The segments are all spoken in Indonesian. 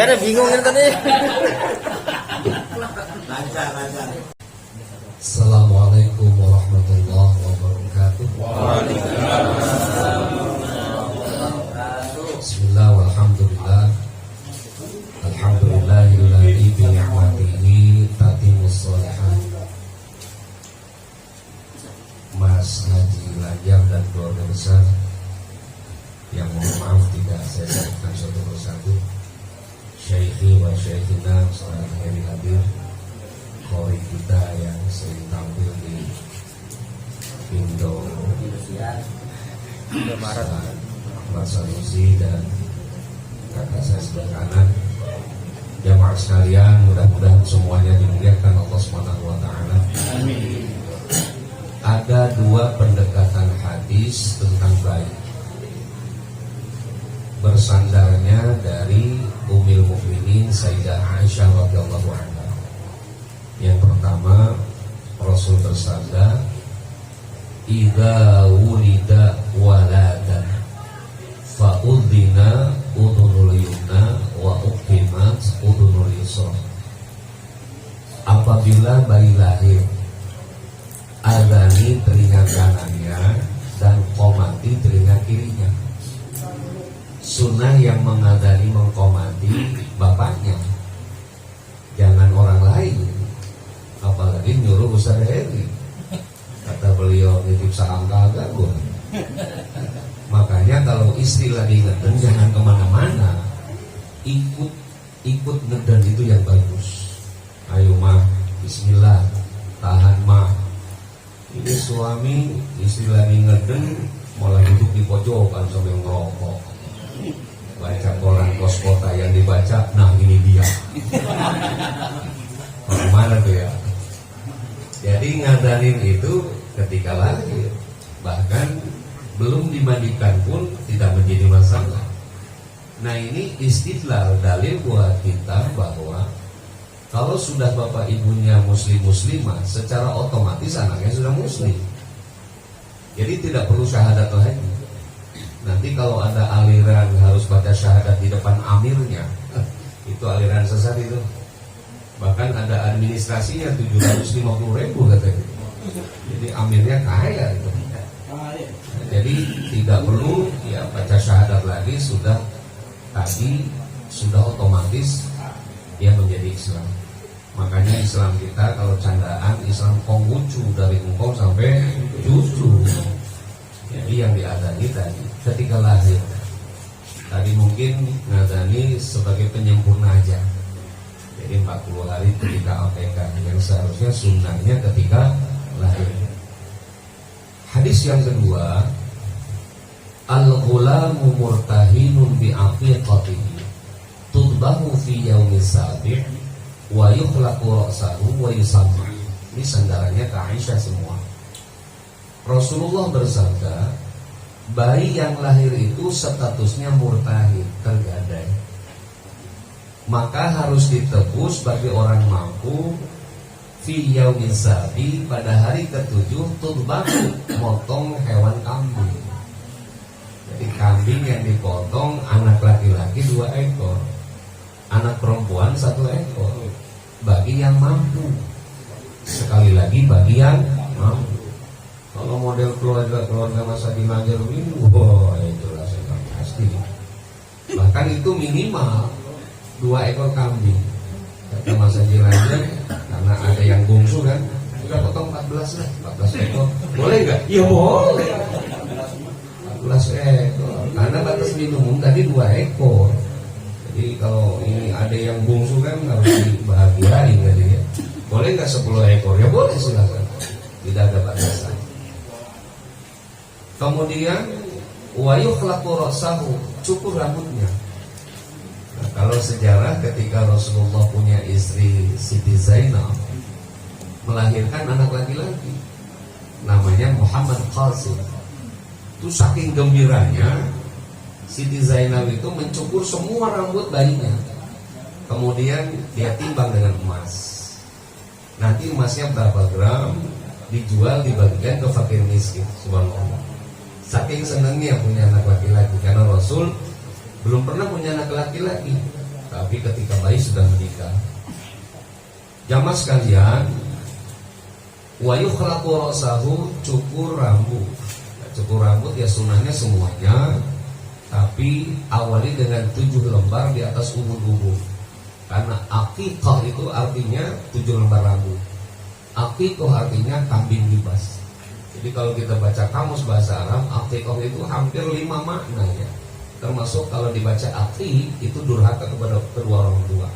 Saya bingung ini tadi. Lancar. Assalamualaikum warahmatullahi wabarakatuh. Bismillah walhamdulillah. Alhamdulillahilladzi bi ni'matihi tatimmus shalihat. Mas Haji Lajang dan keluarga besar yang mohon maaf tidak saya sebutkan satu persatu. Syekhi wa Syekhina saudara yang hadir, kori kita yang sering tampil di Indo Maret, Ahmad Sanusi dan kakak saya sebelah kanan. Jamaah sekalian, mudah-mudahan semuanya dimuliakan Allah Subhanahu wa taala. Amin. Ada dua pendekatan hadis tentang bayi, bersandarnya dari Ummul Mukminin Sayyidah Aisyah radhiyallahu anha. Yang pertama, Rasul bersabda, "Idza wulida waladan fa udhina udhunul yumna wa uqimat udhunul yusra." Apabila bayi lahir, adani telinga kanannya dan qomati telinga kirinya. Sunnah yang mengadani mengkomati bapaknya, jangan orang lain, apalagi nyuruh Ustaz Heri. Kata beliau nitip saham kagak gua. Makanya kalau istri lagi ngeden jangan kemana-mana, ikut ngeden itu yang bagus. Ayo mah, bismillah, tahan mah. Ini suami istri lagi ngeden malah duduk di pojokan sambil ngerokok, baca koran kos kota yang dibaca, nah ini dia. Bagaimana tuh ya? Jadi ngadarin itu ketika lahir, bahkan belum dimandikan pun tidak menjadi masalah. Nah ini istidlal, dalil buat kita bahwa kalau sudah bapak ibunya muslimah, secara otomatis anaknya sudah muslim. Jadi tidak perlu syahadat lagi. Nanti kalau ada aliran harus baca syahadat di depan amirnya, itu aliran sesat itu. Bahkan ada administrasinya 750.000 katanya. Jadi amirnya kaya itu. Jadi tidak perlu ya baca syahadat lagi, sudah otomatis dia menjadi Islam. Makanya Islam kita kalau candaan, Islam konghucu dari engkong sampai cucu. Jadi yang diadani tadi ketika lahir, tadi mungkin ngadani sebagai penyempurna aja. Jadi 40 hari ketika APK, yang seharusnya sunnahnya ketika lahir. Hadis yang kedua, al-ghulamu murtahinun bi aqiqatihi tudbahu fi yaumis sabi' wa yukhlaqu ra'sahu wa yusamma. Ini sandarannya ke Aisyah semua. Rasulullah bersabda, bayi yang lahir itu statusnya murtahid, tergadai. Maka harus ditebus bagi orang mampu fi yaumin sabi, pada hari ke-7 tudbahu, motong hewan kambing. Jadi kambing yang dipotong, anak laki-laki 2 ekor, anak perempuan 1 ekor, bagi yang mampu. Sekali lagi bagi yang mampu. Kalau model keluarga masa di Najar ini, wah itu rasanya pasti. Bahkan itu minimal 2 ekor kambing. Kata Mas Haji Najar, karena ada yang bungsu kan, udah potong 14 lah, 14 ekor. Boleh nggak? Iya boleh. 14 ekor. Karena batas minimum tadi 2 ekor. Jadi kalau ini ada yang bungsu kan harus dibahagiain gitu ya. Boleh nggak 10 ekor? Ya boleh, silakan. Tidak ada batasan. Kemudian wa yukhlaqu ra'sahu, cukur rambutnya. Nah, kalau sejarah ketika Rasulullah punya istri Siti Zainab, melahirkan anak laki-laki namanya Muhammad Qasim. Itu saking gembiranya Siti Zainab itu mencukur semua rambut bayinya. Kemudian dia timbang dengan emas. Nanti emasnya berapa gram, dijual, dibagikan ke fakir miskin. Subhanallah. Saking senangnya punya anak laki-laki, karena Rasul belum pernah punya anak laki-laki. Tapi ketika bayi sudah menikah, jamaah sekalian, wa yukhlaqu ra'sahu, cukur rambut. Nah, cukur rambut ya sunahnya semuanya, tapi awali dengan 7 lembar di atas ubun-ubun. Karena aqiqah itu artinya 7 lembar rambut. Aqiqah artinya kambing libas. Jadi kalau kita baca kamus bahasa Arab, aqiqah itu hampir 5 makna ya. Termasuk kalau dibaca aqiq itu durhaka kepada kedua orang tua.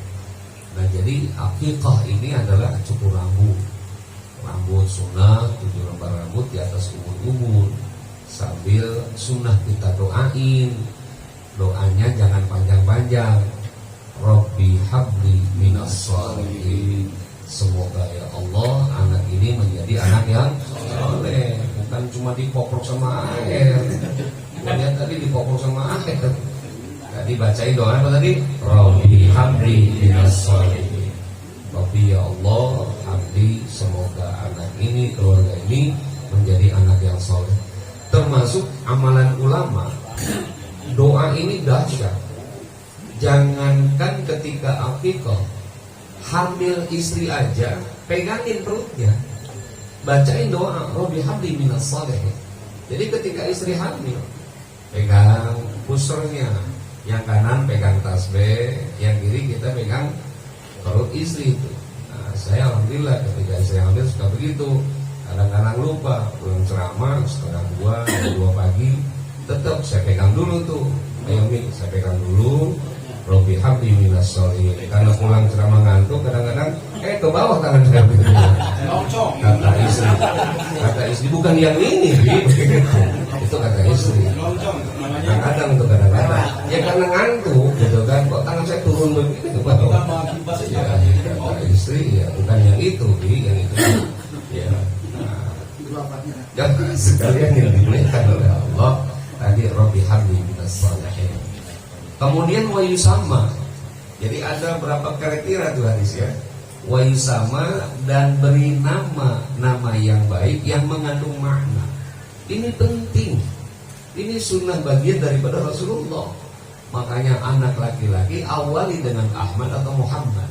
Nah jadi aqiqah ini adalah cukur rambut. Rambut sunnah, 7 lembar rambut di atas ubun-ubun. Sambil sunnah kita doain. Doanya jangan panjang-panjang. Rabbi habli minas shalihin. Semoga ya Allah anak ini menjadi anak yang soleh, bukan cuma dipokrok sama air. Lihat tadi dipokrok sama air. Tadi bacain doa apa tadi? Rabbi habli minas shalihin. Rabbi ya Allah habli, semoga anak ini, keluarga ini menjadi anak yang soleh. Termasuk amalan ulama. Doa ini dahsyat. Jangankan ketika aqiqah, hamil istri aja pegangin perutnya, bacain doa Rabbi habli minas shalihin. Jadi ketika istri hamil, pegang pusernya, yang kanan pegang tasbih, yang kiri kita pegang perut istri itu. Nah, saya alhamdulillah ketika istri hamil suka begitu. Kadang-kadang lupa, belum ceramah setengah 2 pagi, tetap saya pegang dulu tuh. Ayo Mi, saya pegang dulu Rabbi habli minas shalihin. Karena pulang ceramah ngantuk, kadang-kadang ke bawah tangan saya begitu. Kata istri bukan yang ini, itu kata istri. Kadang-kadang itu kadang-kadang ya karena ngantuk gitu kan, kok tangan saya turun begitu ke bawah. Ya kata istri ya bukan yang itu, yang itu ya. Dan sekalian yang dimuliakan oleh Allah tadi Rabbi habli minas shalihin. Kemudian wayusama. Jadi ada berapa kriteria tuh hadis ya. Wayusama, dan beri nama yang baik yang mengandung makna. Ini penting. Ini sunnah bagian daripada Rasulullah. Makanya anak laki-laki awali dengan Ahmad atau Muhammad.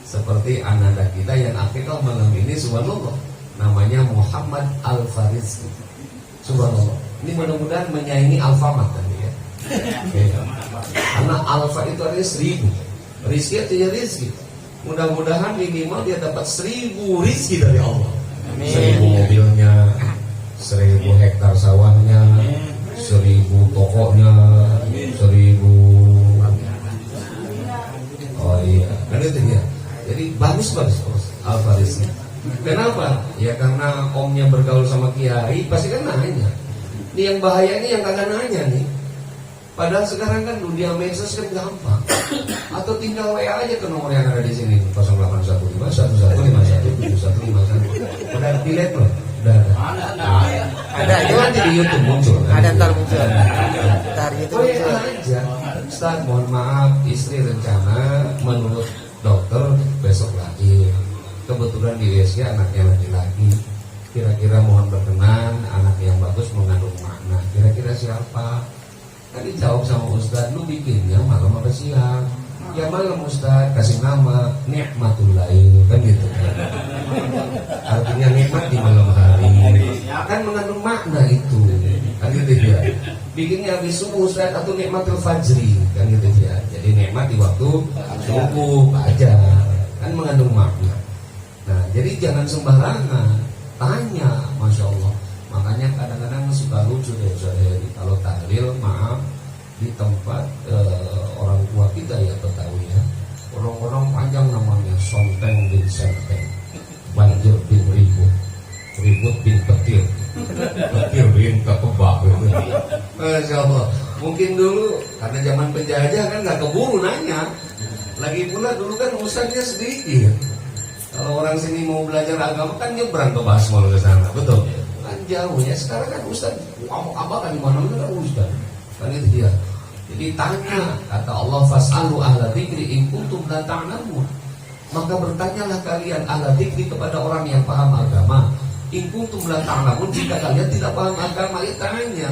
Seperti anak kita yang akhirnya malam ini subhanallah, namanya Muhammad Al-Faris. Subhanallah. Ini mudah-mudahan menyaingi Alfamart tadi ya. Karena alfa itu artinya 1000. Rizki artinya rizki. Mudah-mudahan minimal dia dapat 1000 rizki dari Allah. 1000 mobilnya, 1000 hektar sawahnya, 1000 tokonya, 1000. Oh iya, kan itu dia. Jadi bagus alfa rizki. Kenapa? Ya karena omnya bergaul sama kiai, pasti kan nanya. Ini yang bahaya ini yang kagak nanya nih. Padahal sekarang kan dunia medsos kan gampang. Atau tinggal WA aja ke nomor yang ada di sini 081511515171. Udah dilihat loh? Udah ada. Ada itu nanti di YouTube muncul. Ada ntar muncul. Ntar itu muncul aja. Ustaz, mohon maaf, istri rencana menurut dokter besok lahir. Kebetulan di USG anaknya laki-laki. Kira-kira mohon berkenan, anak yang bagus mengandung makna. Kira-kira siapa? Tadi jawab sama Ustaz, lu bikinnya malam apa siang? Ya malam Ustaz, kasih nama Nikmatul Lail, kan gitu. Artinya nikmat di malam hari. Kan mengandung makna itu. Kan gitu ya. Bikinnya habis subuh Ustaz atau Nikmatul Fajri, kan gitu ya. Jadi nikmat di waktu subuh aja. Kan mengandung makna. Nah, jadi jangan sembarangan tanya, Masya Allah. Makanya kadang-kadang suka lucu deh kalau tahlil, maaf, di tempat orang tua kita ya Betawi ya, orang-orang panjang namanya Sonteng bin Senteng, Banjir bin Ribut bin Petir bin Kekebak. Masya Allah. Mungkin dulu karena zaman penjajah kan nggak keburu nanya. Lagi pula dulu kan ustaznya sedikit. Kalau orang sini mau belajar agama kan nyebrang ke Basmol ke sana, betul? Kan jauh ya. Sekarang kan ustaz apa kan di mana-mana kan ustaz. Kan itu dia. Jadi tanya, kata Allah fas'alu ahla dzikri in kuntum la ta'lamun. Maka bertanyalah kalian ahla dzikri kepada orang yang paham agama. In kuntum la ta'lamun, jika kalian tidak paham agama, ya tanya.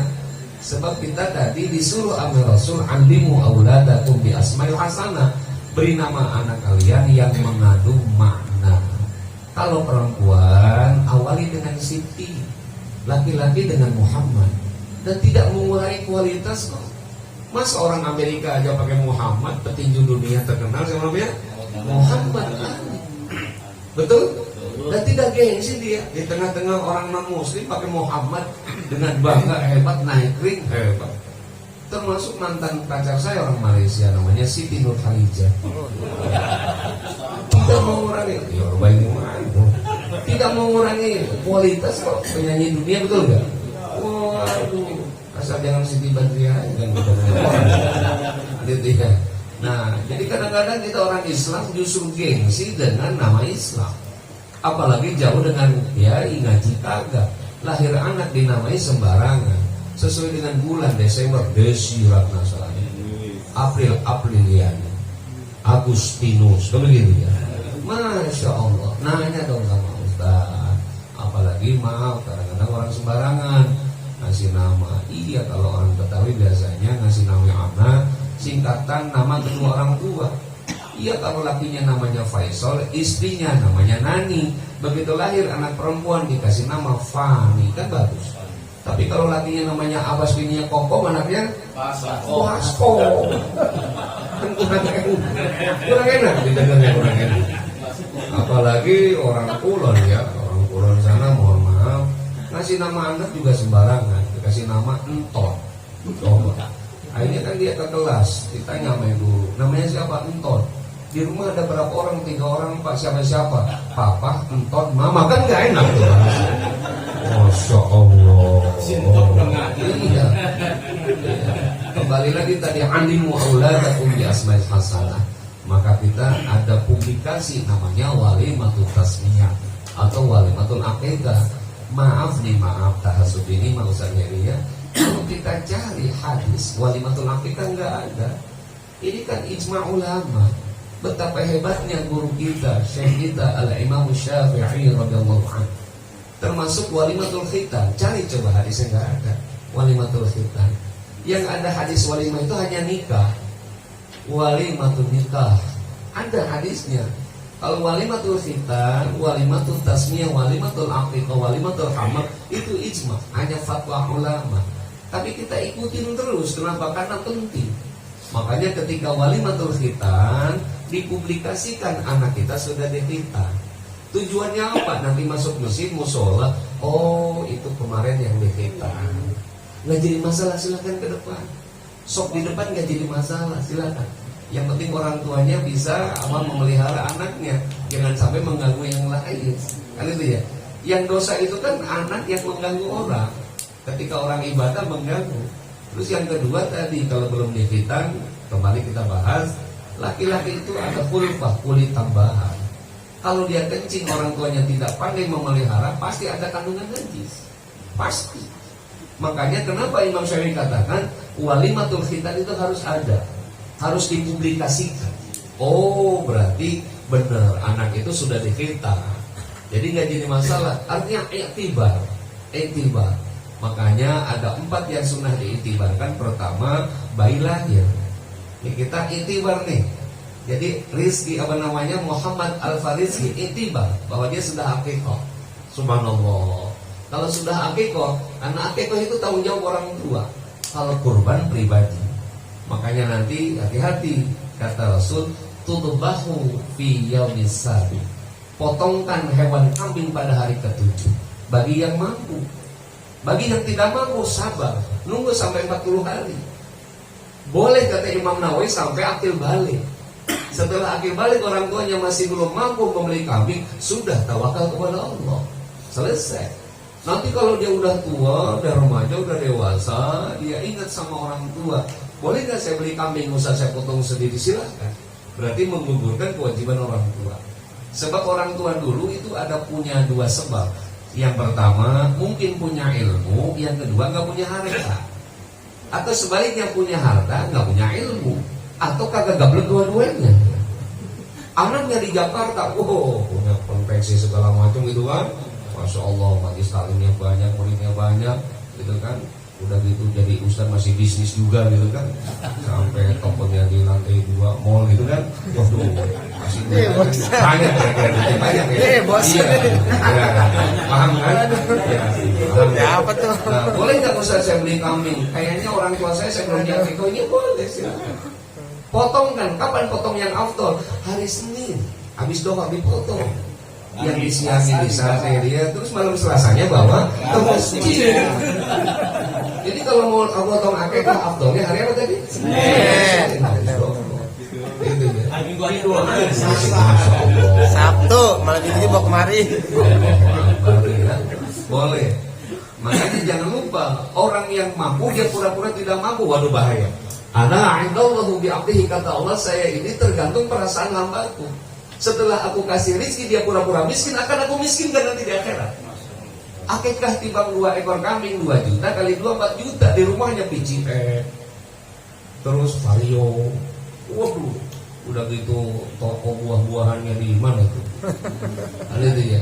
Sebab kita tadi disuruh amir Rasul alimu auladakum bi asmail hasanah. Beri nama anak kalian yang mengandung makna. Kalau perempuan, awali dengan Siti, laki-laki dengan Muhammad, dan tidak mengurangi kualitas kok. Mas orang Amerika aja pakai Muhammad, petinju dunia terkenal siapa namanya? Muhammad Ali. Betul? Dan tidak gengsi dia di tengah-tengah orang non-muslim pakai Muhammad dengan bangga, hebat, naik ring, hebat. Termasuk mantan pacar saya orang Malaysia namanya Siti Nurhaliza. Tidak mengurangi, tidak mengurangi kualitas kok penyanyi dunia, betul nggak? Waduh, asal jangan Siti Badriah kan gitu ya. Nah, jadi kadang-kadang kita orang Islam justru gengsi dengan nama Islam. Apalagi jauh dengan ya ngaji kagak. Lahir anak dinamai sembarangan. Sesuai dengan bulan Desember, Desi Ratnasari, April Apriliani, Agustinus, begitu ya. Masya Allah. Nanya dong sama Ustaz. Apalagi maaf, kadang-kadang orang sembarangan ngasih nama. Iya, kalau orang Betawi biasanya ngasih nama anak singkatan nama kedua orang tua. Iya, kalau lakinya namanya Faisal, istrinya namanya Nani. Begitu lahir anak perempuan dikasih nama Fani, kan bagus. Tapi kalau lakinya namanya Abbas, bininya Kokom, anaknya Wasko. Kan kurang enak didengarnya, kurang enak. Apalagi orang Kulon ya, orang Kulon sana mohon maaf ngasih nama anak juga sembarangan, dikasih nama Enton. Coba. Akhirnya kan dia ke kelas, ditanya sama ibu, namanya siapa? Enton. Di rumah ada berapa orang? 3 orang, Pak. Siapa? Papa, Enton, Mama. Kan gak enak tuh. Masya Allah. Iya. Kembali lagi tadi, alimu auladakum bi asmail hasanah. Maka kita ada publikasi namanya Walimatul Tasmiyah atau Walimatul Aqidah. Maaf tahasub ini mau usahanya ya. Kalau kita cari hadis Walimatul Aqidah nggak ada. Ini kan ijma ulama. Betapa hebatnya guru kita, Syekh kita Al-Imam Syafi'i radhiyallahu anhu. Termasuk Walimatul Khitan. Cari coba hadisnya nggak ada. Walimatul Khitan. Yang ada hadis walimah itu hanya nikah. Walimatul nikah ada hadisnya. Kalau Walimatul Khitan, Walimatul Tasmiyah, Walimatul Aqiqah, Walimatul Hamad itu ijma, hanya fatwa ulama. Tapi kita ikutin terus, kenapa? Karena penting. Makanya ketika Walimatul Khitan dipublikasikan, anak kita sudah dikhitan. Tujuannya apa? Nanti masuk masjid, musola, oh itu kemarin yang dikhitan. Nggak jadi masalah, silakan ke depan. Sok di depan nggak jadi masalah, silakan. Yang penting orang tuanya bisa memelihara anaknya, jangan sampai mengganggu yang lain. Kan itu ya. Yang dosa itu kan anak yang mengganggu orang. Ketika orang ibadah mengganggu. Terus yang kedua tadi, kalau belum dikhitan, kembali kita bahas, laki-laki itu ada khulfah, kulit tambahan. Kalau dia kencing, orang tuanya tidak pandai memelihara, pasti ada kandungan najis. Pasti. Makanya kenapa Imam Syafi'i katakan Walimatul Khitan itu harus ada, harus dipublikasikan. Oh, berarti benar anak itu sudah dikhitan. Jadi nggak jadi masalah. Artinya iktibar. Makanya ada 4 yang sunnah diiktibarkan. Pertama, bayi lahir. Ini kita iktibar nih. Jadi Rizki Muhammad Al-Farizki iktibar bahwa dia sudah akikoh. Subhanallah. Kalau sudah akikoh, karena akikoh itu tanggung jawab orang tua. Kalau kurban pribadi. Makanya nanti hati-hati, kata Rasul, tudbahu fi yaumis sabi. Potongkan hewan kambing pada hari ke-7 bagi yang mampu. Bagi yang tidak mampu, sabar, nunggu sampai 40 hari. Boleh kata Imam Nawawi sampai akil balik. Setelah akil balik orang tuanya masih belum mampu membeli kambing, sudah tawakal kepada Allah. Selesai. Nanti kalau dia udah tua, udah remaja, udah dewasa, dia ingat sama orang tua, boleh gak saya beli kambing, usah saya potong sendiri? Silahkan. Berarti menggugurkan kewajiban orang tua. Sebab orang tua dulu itu ada punya 2 sebab. Yang pertama mungkin punya ilmu, yang kedua gak punya harta. Atau sebaliknya punya harta, gak punya ilmu, atau kagak gablek dua-duanya. Anaknya di Jakarta, punya konveksi segala macam gitu kan. Masya Allah, majlis taklimnya banyak, muridnya banyak, gitu kan. Udah gitu jadi ustaz masih bisnis juga gitu kan, sampai tokonya di lantai 2 mall gitu kan. Waduh, masih banyak ya. Bos. Iya, paham kan? Ya, paham. Ya apa tuh? Nah, boleh nggak Ustaz saya beli kambing? Kayaknya orang tua saya belum diakikah. Ini boleh sih. Potong kan? Kapan potong yang afdol? Hari Senin, habis doa dipotong. Yang disiangin di sate dia, terus malam Selasanya bawa ke masjid. Jadi kalau mau potong akikah afdolnya hari apa tadi? Senin. Gitu ya. Sabtu, malam ini bawa kemari. Boleh. Makanya jangan lupa, orang yang mampu dia pura-pura tidak mampu, waduh bahaya. Ana indallahu bi'abdihi, kata Allah, saya ini tergantung perasaan hambaku. Setelah aku kasih rezeki dia pura-pura miskin, akan aku miskinkan nanti di akhirat. Akikah timbang 2 ekor kambing 2 juta kali 2 4 juta, di rumahnya PCP. Terus vario. Waduh, udah gitu toko buah-buahannya di mana tuh? Ada itu ya.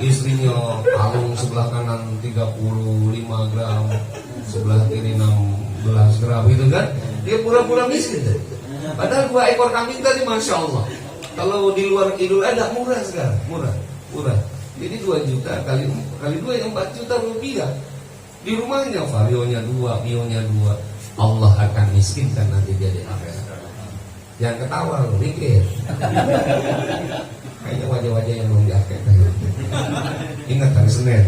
Istrinya kalung sebelah kanan 35 gram, sebelah kiri 16 gram gitu kan. Dia pura-pura miskin. Padahal 2 ekor kambing tadi Masya Allah. Kalau di luar Idul Adha murah sekarang, murah. Jadi 2 juta kali 2 yang 4 juta rupiah. Di rumahnya varionya 2, mionya 2. Allah akan miskinkan nanti dia di akhirat. Jangan ketawa lu, mikir. Kayaknya wajah-wajah yang belum diakhirat. Ingat hari Senin.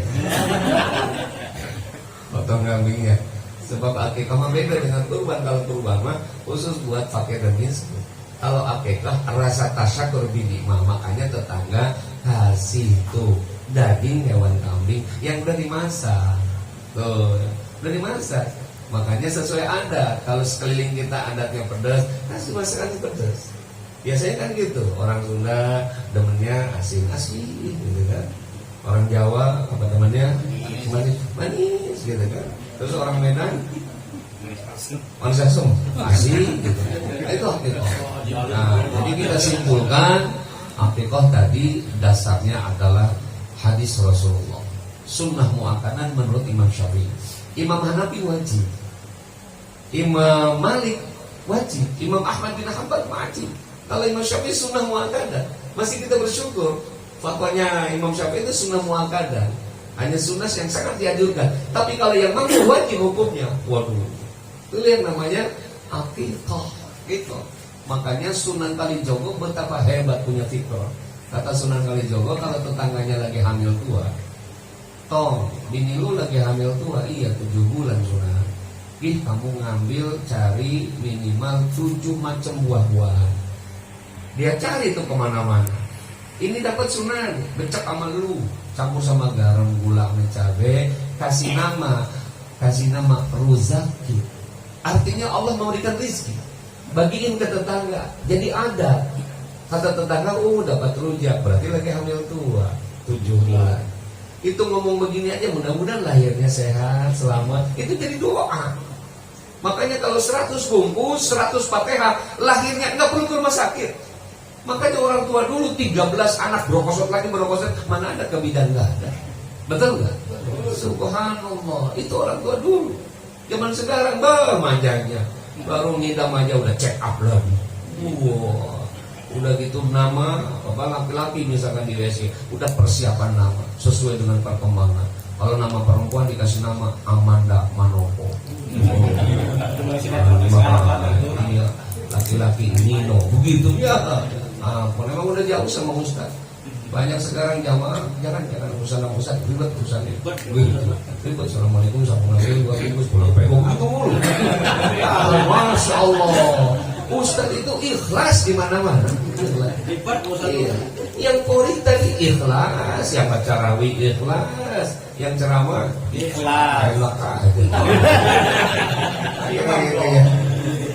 Potong kambingnya. Sebab akikah mah beda dengan kurban. Kalau kurban mah khusus buat fakir dan miskin. Kalau akikah rasa tasyakur binikmah, makanya tetangga kasih tuh daging hewan kambing yang udah dimasak. Tuh, udah dimasak. Makanya sesuai adat. Kalau sekeliling kita adatnya pedas, kasih masakan pedas. Biasanya kan gitu. Orang Sunda demennya asin-asin gitu kan. Orang Jawa apa temannya manis gitu kan. Terus orang Medan manis asam, asin gitu. Itu akikah. Nah, jadi kita simpulkan akikah tadi dasarnya adalah hadis Rasulullah. Sunnah muakkadah menurut Imam Syafi'i. Imam Hanafi wajib, Imam Malik wajib, Imam Ahmad bin Hanbal wajib. Kalau Imam Syafi'i sunnah muakkadah, masih kita bersyukur. Fatwanya Imam Syafi'i itu sunnah muakkadah, hanya sunnah yang sangat dianjurkan. Tapi kalau yang mampu wajib hukumnya. Waduh, itu yang namanya akikah gitu. Makanya Sunan Kalijogo betapa hebat punya fikrah. Kata Sunan Kalijogo, kalau tetangganya lagi hamil tua, Tong, bini lu lagi hamil tua, iya 7 bulan Sunan. Ih, kamu ngambil cari minimal 7 macam buah-buahan. Dia cari tuh kemana-mana. Ini dapat Sunan, becek sama lu, campur sama garam, gula, cabai, kasih nama Ruzaki. Artinya Allah memberikan rezeki. Bagiin ke tetangga. Jadi ada. Kata tetangga, dapat rujak, berarti lagi hamil tua 7 bulan. Itu ngomong begini aja, mudah-mudahan lahirnya sehat, selamat. Itu jadi doa. Makanya kalau 100 bungkus, 100 Fatihah, lahirnya nggak perlu ke rumah sakit. Makanya orang tua dulu 13 anak brokosot, mana ada ke bidan, nggak ada. Betul nggak? Subhanallah. Itu orang tua dulu. Zaman sekarang manjanya, baru ngidam aja udah check up lagi. Wow. Udah gitu nama apa laki-laki misalkan di WC, udah persiapan nama sesuai dengan perkembangan. Kalau nama perempuan dikasih nama Amanda Manopo. Iya, laki-laki Nino, begitu ya. Memang udah jauh sama Ustaz. Banyak sekarang jamaah jangan urusan ribet urusannya. Ribet. Assalamualaikum warahmatullahi wabarakatuh. Masya Allah. Ustaz itu ikhlas di mana-mana. Iya. Yang kori tadi ikhlas, yang baca rawi ikhlas, yang ceramah ikhlas. Iya.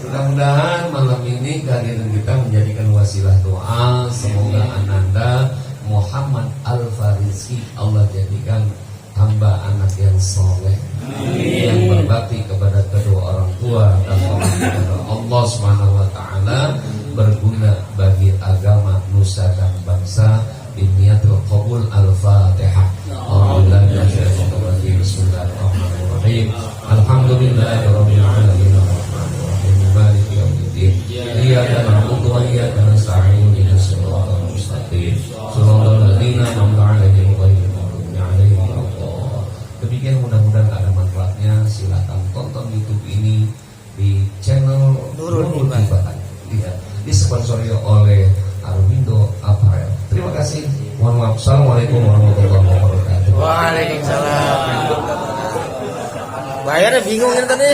Mudah-mudahan malam ini kehadiran kita menjadikan wasilah doa. Semoga ananda Muhammad Al-Farisi Allah jadikan hamba anak yang soleh, yang berbakti kepada kedua orang tua dan kepada Allah Subhanahu wa taala, berguna bagi agama, nusa dan bangsa. Biniyatul qabul. Al-Fatihah. Bismillahirrahmanirrahim. Alhamdulillahirabbil alamin arrahmanir rahim maliki yaumiddin iyyaka na'budu wa iyyaka nasta'in ihdinas siratal mustaqim shiratal ladzina an'amta 'alaihim ghairil maghdubi 'alaihim waladdallin. Demikian, mudah-mudahan ada manfaatnya. Silakan tonton YouTube ini di channel Nurul Ibadah. Iya, disponsori oleh Arwindo Apparel. Terima kasih. Mohon maaf. Assalamualaikum warahmatullahi wabarakatuh. Waalaikumsalam. Bayarnya bingung kan tadi.